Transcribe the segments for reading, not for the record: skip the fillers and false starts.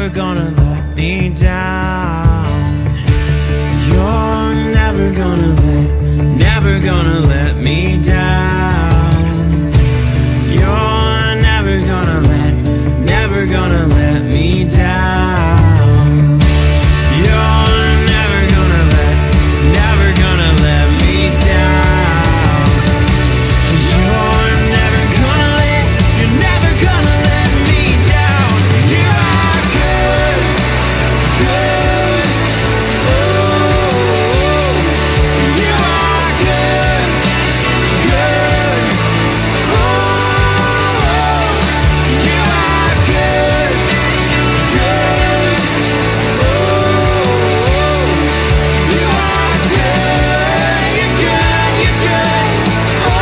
never gonna let me down. You're never gonna let me down. You're never gonna let me down. You're never gonna let me down. 'Cause you're never gonna let me down. You are good, good. Oh, you are good, good. Oh, you are good, good. Oh, you are good, you're good, you're good. Oh.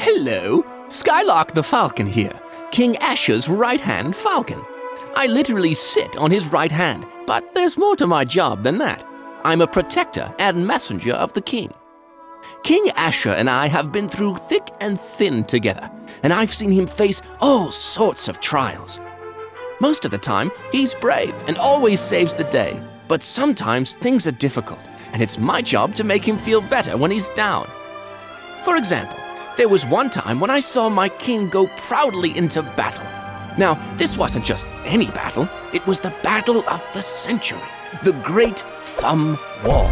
Hello, Skylark the falcon here, King Asher's right-hand falcon. I literally sit on his right hand, but there's more to my job than that. I'm a protector and messenger of the king. King Asher and I have been through thick and thin together, and I've seen him face all sorts of trials. Most of the time, he's brave and always saves the day, but sometimes things are difficult, and it's my job to make him feel better when he's down. For example, there was one time when I saw my king go proudly into battle. Now, this wasn't just any battle, it was the battle of the century, the Great Thumb War.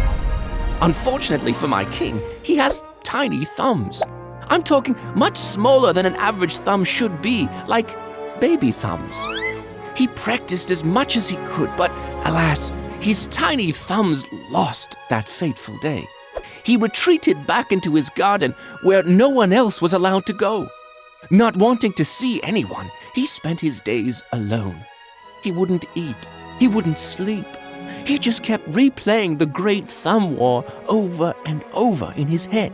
Unfortunately for my king, he has tiny thumbs. I'm talking much smaller than an average thumb should be, like baby thumbs. He practiced as much as he could, but alas, his tiny thumbs lost that fateful day. He retreated back into his garden where no one else was allowed to go. Not wanting to see anyone, he spent his days alone. He wouldn't eat, he wouldn't sleep. He just kept replaying the Great Thumb War over and over in his head.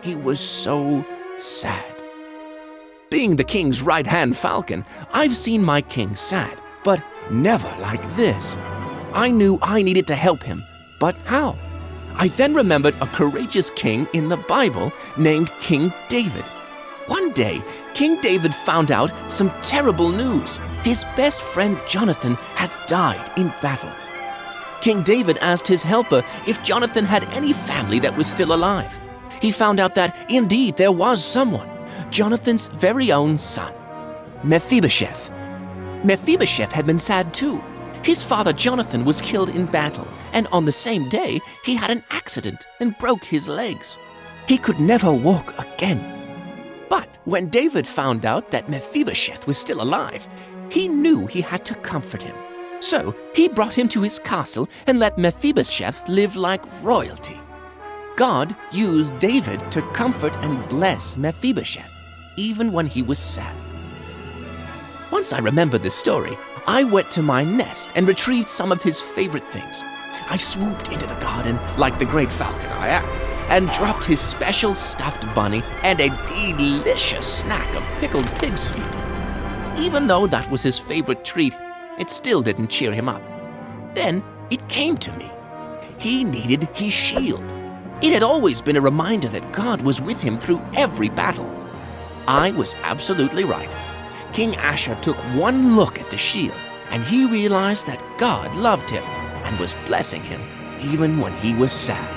He was so sad. Being the king's right-hand falcon, I've seen my king sad, but never like this. I knew I needed to help him, but how? I then remembered a courageous king in the Bible named King David. One day, King David found out some terrible news. His best friend Jonathan had died in battle. King David asked his helper if Jonathan had any family that was still alive. He found out that indeed there was someone, Jonathan's very own son, Mephibosheth. Mephibosheth had been sad too. His father Jonathan was killed in battle, and on the same day, he had an accident and broke his legs. He could never walk again. But when David found out that Mephibosheth was still alive, he knew he had to comfort him. So he brought him to his castle and let Mephibosheth live like royalty. God used David to comfort and bless Mephibosheth, even when he was sad. Once I remembered this story, I went to my nest and retrieved some of his favorite things. I swooped into the garden like the great falcon I am, and dropped his special stuffed bunny and a delicious snack of pickled pig's feet. Even though that was his favorite treat, it still didn't cheer him up. Then it came to me. He needed his shield. It had always been a reminder that God was with him through every battle. I was absolutely right. King Asher took one look at the shield, and he realized that God loved him and was blessing him even when he was sad.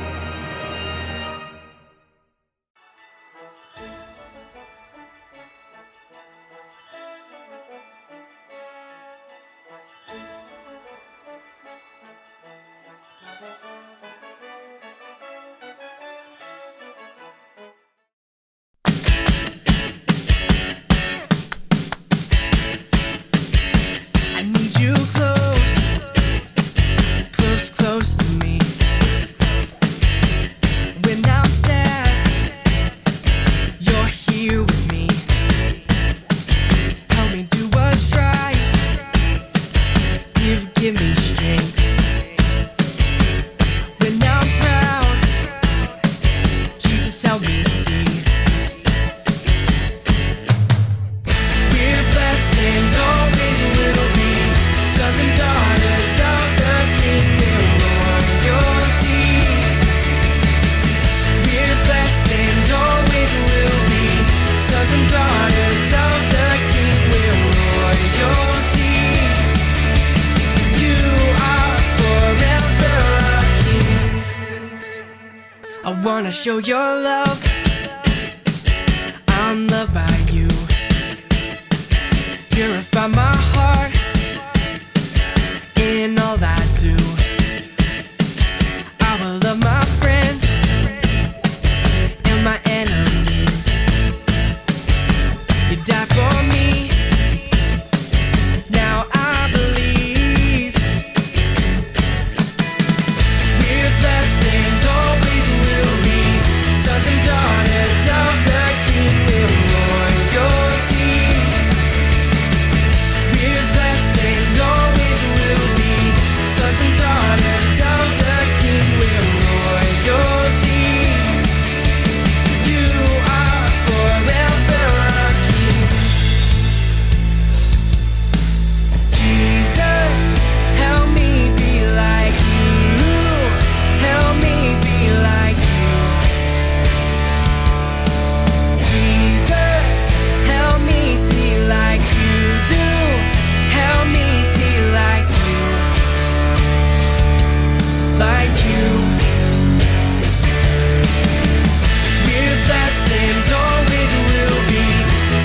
wanna show your love. I'm loved by you. Purify my heart in all I do. I will love my friends and my enemies. You died for me. Now I believe we're blessed and always will be sons and daughters of the King with royalty. We're blessed and always will be sons and daughters of the King with royalty. You are forever our King. Jesus, help me be like you. Help me be like you. Jesus, help me see like you do. Help me see like you. Like you. We're blessed and always will be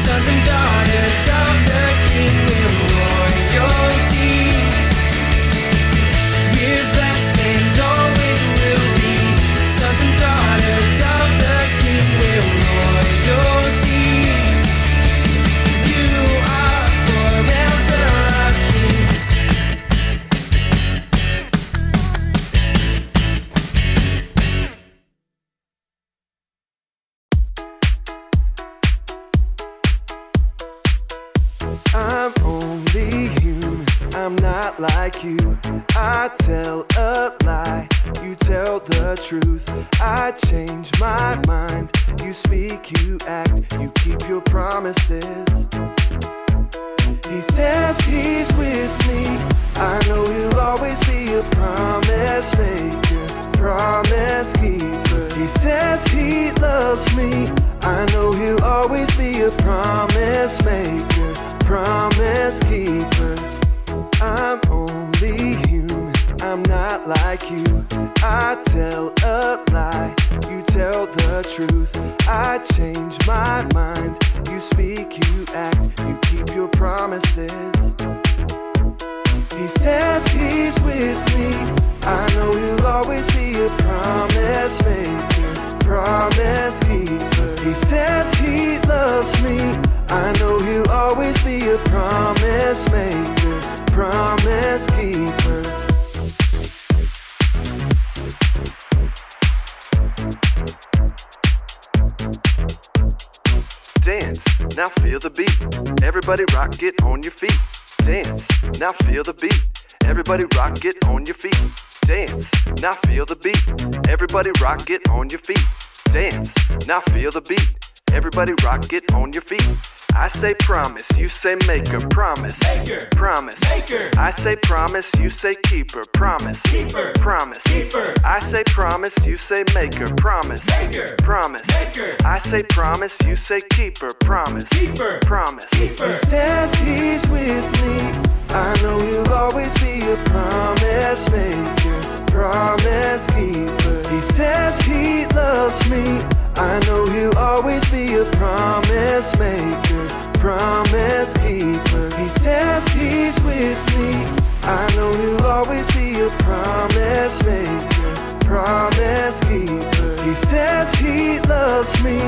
sons and daughters of the King with royalty. We're blessed and always will be sons and daughters of the King with royalty. You are forever our King. I'm only human, I'm not like you. I tell a lie, you tell the truth. I change my mind, you speak, you act, you keep your promises. He says he's with me, I know he'll always be a promise maker, promise keeper. He says he loves me, I know he'll always be a promise maker, promise keeper. I'm only human, I'm not like you. I tell a lie, you tell the truth. I change my mind, you speak, you act, you keep your promises. He says he's with me, I know he'll always be a promise maker, promise keeper. He says he loves me, I know he'll always be a promise maker, promise keeper. Dance, now feel the beat. Everybody rock, get on your feet. Dance, now feel the beat. Everybody rock, get on your feet. Dance, now feel the beat. Everybody rock, get on your feet. Dance, now feel the beat. Everybody rock, get on your feet. I say promise, you say maker, promise, maker, promise, maker. I say promise, you say keeper, promise, keeper, promise, keeper. I say promise, you say maker, promise, maker, promise, maker. I say promise, you say keeper, promise, keeper, promise, keeper. He says he's with me, I know he'll always be a promise maker, promise keeper. He says he loves me, I know he'll always be a promise maker, promise keeper. He says he's with me, I know he'll always be a promise maker, promise keeper. He says he loves me,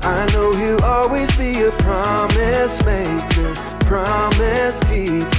I know he'll always be a promise maker, promise keeper.